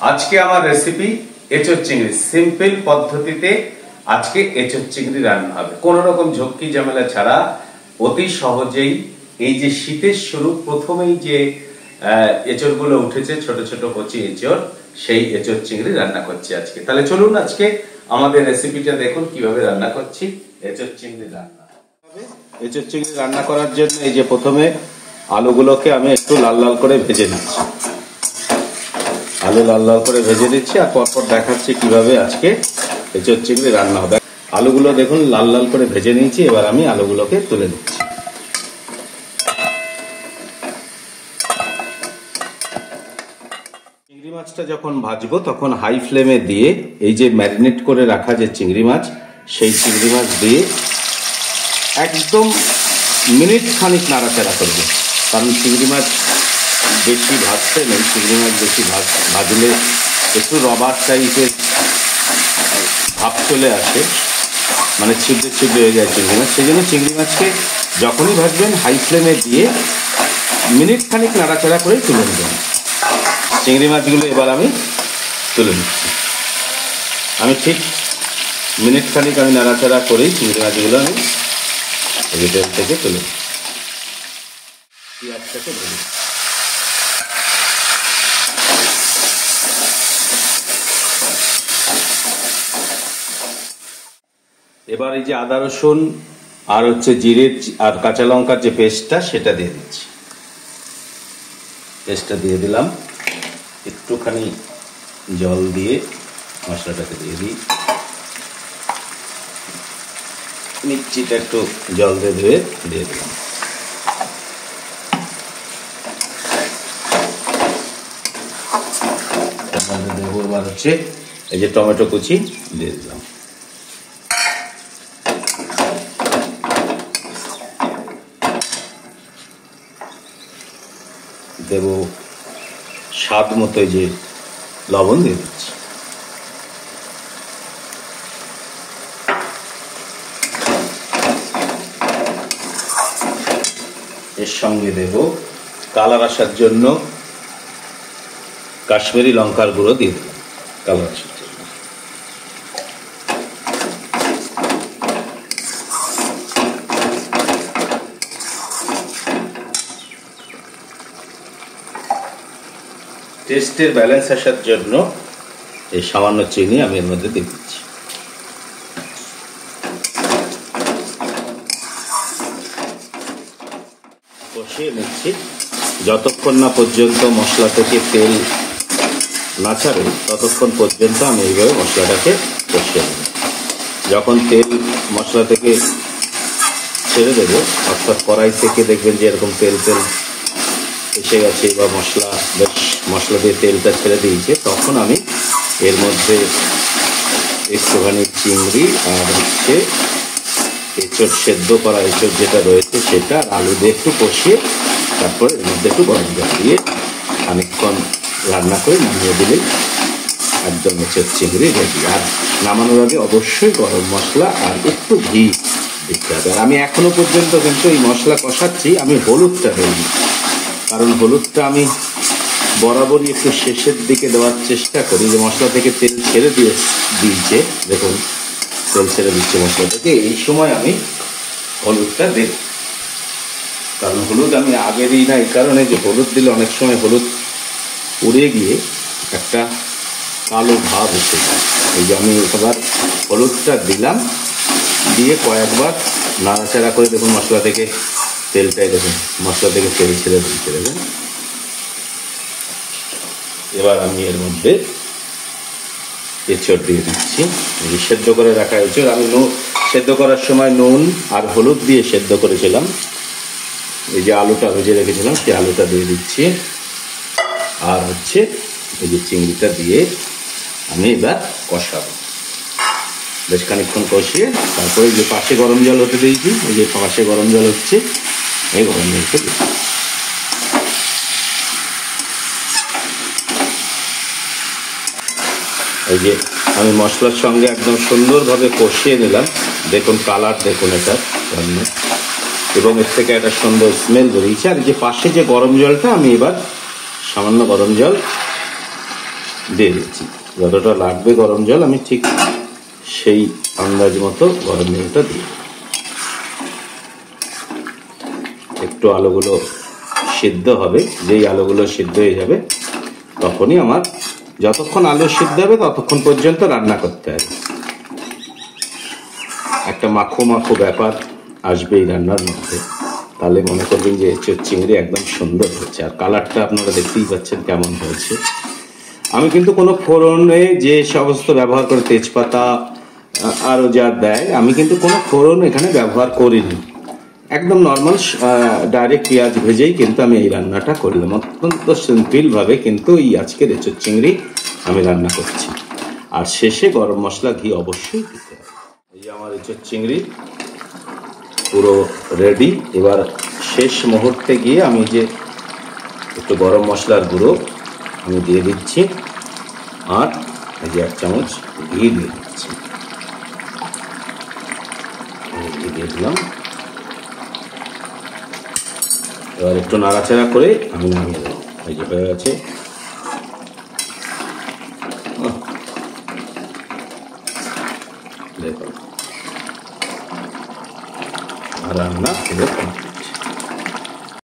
আজকে আমার রেসিপি এঁচোড় চিংড়ি। সিম্পল পদ্ধতিতে আজকে এঁচোড় চিংড়ি রান্না হবে, কোন রকম ঝক্কি ঝামেলা ছাড়া অতি সহজেই। এই যে শীতের শুরু, প্রথমেই যে এঁচোড় গুলো উঠেছে, ছোট ছোট কচি এঁচোড়, সেই এঁচোড় চিংড়ি রান্না করছি আজকে। তাহলে চলুন আজকে আমাদের রেসিপিটা দেখুন কিভাবে রান্না করছি এঁচোড় চিংড়ি রান্না। এঁচোড় চিংড়ি রান্না করার জন্য এই যে প্রথমে আলুগুলোকে আমি একটু লাল লাল করে ভেজে নিচ্ছি। আলু লাল লাল করে ভেজে দিচ্ছি আর পরপর দেখাচ্ছি কিভাবে আজকে এঁচোড় চিংড়ি রান্না হবে। আলুগুলো দেখুন লাল লাল করে ভেজে নিয়েছি, এবার আমি আলুগুলোকে তুলে দিচ্ছি। চিংড়ি মাছটা যখন ভাজবো তখন হাই ফ্লেমে দিয়ে এই যে ম্যারিনেট করে রাখা যে চিংড়ি মাছ, সেই চিংড়ি মাছ দিয়ে একদম মিনিট খানিক নাড়াচাড়া করবে। কারণ চিংড়ি মাছ বেশি ভাজতে নেই, চিংড়ি মাছ বেশি ভাজলে একটু রবার টাইপের ভাব চলে আসে, মানে ছিদ্রে ছিদ্রে হয়ে যায় চিংড়ি মাছ। সেই জন্য চিংড়ি মাছকে যখনই ভাজবেন হাই ফ্লেমে দিয়ে মিনিট খানিক নাড়াচাড়া করে তুলে নেবেন। চিংড়ি মাছগুলো এবার আমি তুলে নিচ্ছি। আমি ঠিক মিনিট খানিক আমি নাড়াচাড়া করেই চিংড়ি মাছগুলো আমি তেল থেকে তুলে পেঁয়াজটাকে ভেজে। এবার এই যে আদা রসুন আর হচ্ছে জিরে আর কাঁচা লঙ্কার যে পেস্টটা, সেটা দিয়ে দিচ্ছি। পেস্টটা দিয়ে দিলাম, একটুখানি জল দিয়ে মশলাটাকে দিয়ে দিই। মিষ্টিটা একটু জল দিয়ে ধুয়ে দিয়ে দিলাম। দেবো এবার হচ্ছে এই যে টমেটো কুচি দিয়ে দিলাম। দেব স্বাদ মতো যে লবণ দিয়ে দিচ্ছি। এর সঙ্গে দেব কালার আসার জন্য কাশ্মীরি লঙ্কার গুঁড়ো দিয়ে দিলাম কালার আসার জন্য। টেস্টের ব্যালেন্স আসার জন্য এই সামান্য চিনি আমি এর মধ্যে দিয়ে দিচ্ছি। কষিয়ে নিচ্ছি যতক্ষণ না পর্যন্ত মশলা থেকে তেল না ছাড়ে, ততক্ষণ পর্যন্ত আমি এইভাবে মশলাটাকে কষিয়ে নেব। যখন তেল মশলা থেকে ছেড়ে দেবো, অর্থাৎ কড়াই থেকে দেখবেন যে এরকম তেল তেল এসে গেছে বা মশলা বেশ মশলা দিয়ে তেলটা ছেড়ে দিয়েছে, তখন আমি এর মধ্যে একটুখানি চিংড়ি আর হচ্ছে এঁচোড়, সেদ্ধ করা এঁচোড় যেটা রয়েছে সেটা আলু দিয়ে একটু কষিয়ে তারপর এর মধ্যে একটু গরম জল দিয়ে খানিকক্ষণ রান্না করে নামিয়ে দিলেই একদম এঁচোড় চিংড়ি রেডি। আর নামানোর আগে অবশ্যই গরম মশলা আর একটু ঘি দিতে হবে। আর আমি এখনো পর্যন্ত কিন্তু এই মশলা কষাচ্ছি, আমি হলুদটা দিইনি, কারণ হলুদটা আমি বরাবরই একটু শেষের দিকে দেওয়ার চেষ্টা করি। যে মশলা থেকে তেল ছেড়ে দিয়েছে, দেখুন তেল ছেড়ে দিচ্ছে মশলা থেকে, এই সময় আমি হলুদটা দেব। কারণ হলুদ আমি আগে দিই না এই কারণে যে হলুদ দিলে অনেক সময় হলুদ উড়ে গিয়ে একটা কালো ভাব এসে যায়। এই যে আমি এবার হলুদটা দিলাম, দিয়ে কয়েকবার নাড়াচাড়া করে দেখুন মশলা থেকে তেলটাই দেখুন মশলা থেকে তেল ছেড়ে দিতে দেবেন। এবার আমি এর মধ্যে এঁচোড় দিয়ে দিচ্ছি। সেদ্ধ করে রাখা এঁচোড় আমি সেদ্ধ করার সময় নুন আর হলুদ দিয়ে সেদ্ধ করেছিলাম। এই যে আলুটা ভেজে রেখেছিলাম সেই আলুটা দিয়ে দিচ্ছি, আর হচ্ছে এই যে চিংড়িটা দিয়ে আমি এবার কষাবো। বেশ খানিকক্ষণ কষিয়ে তারপরে যে পাশে গরম জল হতে দিয়েছি, এই যে পাশে গরম জল হচ্ছে, এই গরম জলটা দিচ্ছি। এই যে আমি মশলার সঙ্গে একদম সুন্দরভাবে কষিয়ে নিলাম, দেখুন কালার দেখুন এটা, এবং এর থেকে একটা সুন্দর স্মেল বেরিয়েছে। আর যে পাশে যে গরম জলটা আমি এবার সামান্য গরম জল দিয়ে দিচ্ছি। যতটা লাগবে গরম জল আমি ঠিক সেই আন্দাজ মতো গরম জলটা দিই। একটু আলুগুলো সিদ্ধ হবে, যেই আলুগুলো সিদ্ধ হয়ে যাবে তখনই আমার, যতক্ষণ আলু সিদ্ধ হবে ততক্ষণ পর্যন্ত রান্না করতে হবে। একটা মাখো মাখো ব্যাপার আসবে এই রান্নার মধ্যে, তাহলে মনে করবেন যে এঁচোড় চিংড়ি একদম সুন্দর হয়েছে। আর কালারটা আপনারা দেখতেই পাচ্ছেন কেমন হয়েছে। আমি কিন্তু কোনো ফোড়নে যে সমস্ত ব্যবহার করে তেজপাতা আরও যা দেয়, আমি কিন্তু কোনো ফোড়ন এখানে ব্যবহার করিনি। একদম নর্মাল ডাইরেক্ট পেঁয়াজ ভেজেই কিন্তু আমি এই রান্নাটা করলাম। অত্যন্ত সিম্পলভাবে কিন্তু এই আজকের এঁচোড় চিংড়ি আমি রান্না করছি। আর শেষে গরম মশলা ঘি অবশ্যই দিতে হবে। এই যে আমার এঁচোড় চিংড়ি পুরো রেডি। এবার শেষ মুহূর্তে গিয়ে আমি যে একটু গরম মশলার গুঁড়ো আমি দিয়ে দিচ্ছি, আর এই যে 1 চামচ ঘি দিয়ে দিচ্ছি। ঘি দিয়ে দিলাম। এবার একটু নাড়াচাড়া করে আমি নামিয়ে দেবো। এই যে হয়ে গেছে। দেখো রান্না পুরো